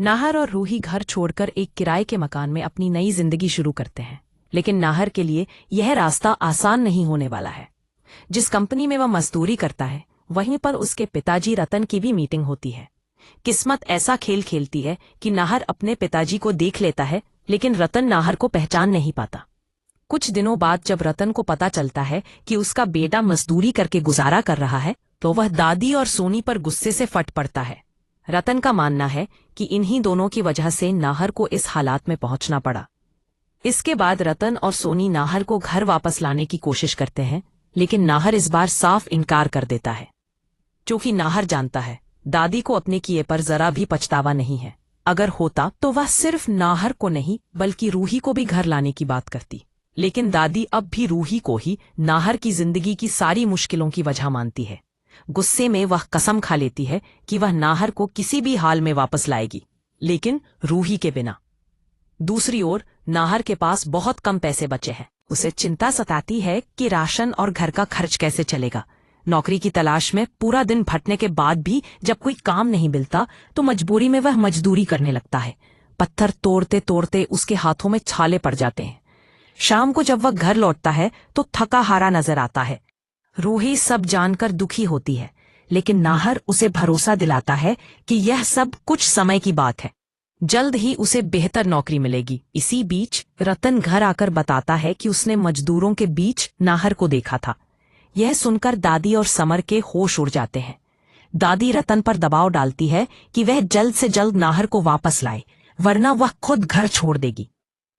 नाहर और रूही घर छोड़कर एक किराए के मकान में अपनी नई जिंदगी शुरू करते हैं। लेकिन नाहर के लिए यह रास्ता आसान नहीं होने वाला है। जिस कंपनी में वह मजदूरी करता है, वहीं पर उसके पिताजी रतन की भी मीटिंग होती है। किस्मत ऐसा खेल खेलती है कि नाहर अपने पिताजी को देख लेता है, लेकिन रतन नाहर को पहचान नहीं पाता। कुछ दिनों बाद जब रतन को पता चलता है कि उसका बेटा मजदूरी करके गुजारा कर रहा है, तो वह दादी और सोनी पर गुस्से से फट पड़ता है। रतन का मानना है कि इन्हीं दोनों की वजह से नाहर को इस हालात में पहुंचना पड़ा। इसके बाद रतन और सोनी नाहर को घर वापस लाने की कोशिश करते हैं, लेकिन नाहर इस बार साफ इनकार कर देता है। क्योंकि नाहर जानता है दादी को अपने किए पर जरा भी पछतावा नहीं है। अगर होता तो वह सिर्फ नाहर को नहीं बल्कि रूही को भी घर लाने की बात करती। लेकिन दादी अब भी रूही को ही नाहर की जिंदगी की सारी मुश्किलों की वजह मानती है। गुस्से में वह कसम खा लेती है कि वह नाहर को किसी भी हाल में वापस लाएगी, लेकिन रूही के बिना। दूसरी ओर नाहर के पास बहुत कम पैसे बचे हैं। उसे चिंता सताती है कि राशन और घर का खर्च कैसे चलेगा। नौकरी की तलाश में पूरा दिन भटकने के बाद भी जब कोई काम नहीं मिलता तो मजबूरी में वह मजदूरी करने लगता है। पत्थर तोड़ते तोड़ते उसके हाथों में छाले पड़ जाते हैं। शाम को जब वह घर लौटता है तो थका हारा नजर आता है। रूही सब जानकर दुखी होती है, लेकिन नाहर उसे भरोसा दिलाता है कि यह सब कुछ समय की बात है। जल्द ही उसे बेहतर नौकरी मिलेगी। इसी बीच रतन घर आकर बताता है कि उसने मजदूरों के बीच नाहर को देखा था। यह सुनकर दादी और समर के होश उड़ जाते हैं। दादी रतन पर दबाव डालती है कि वह जल्द से जल्द नाहर को वापस लाए, वरना वह खुद घर छोड़ देगी।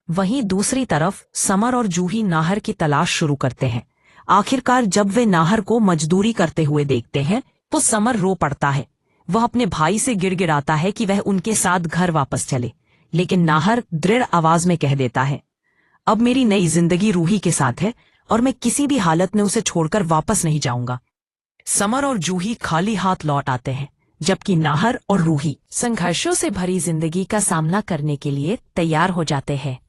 वहीं दूसरी तरफ समर और जूही नाहर की तलाश शुरू करते हैं। आखिरकार जब वे नाहर को मजदूरी करते हुए देखते हैं तो समर रो पड़ता है। वह अपने भाई से गिड़गिड़ाता है कि वह उनके साथ घर वापस चले, लेकिन नाहर दृढ़ आवाज में कह देता है, अब मेरी नई जिंदगी रूही के साथ है और मैं किसी भी हालत में उसे छोड़कर वापस नहीं जाऊंगा। समर और जूही खाली हाथ लौट आते हैं, जबकि नाहर और रूही संघर्षों से भरी जिंदगी का सामना करने के लिए तैयार हो जाते हैं।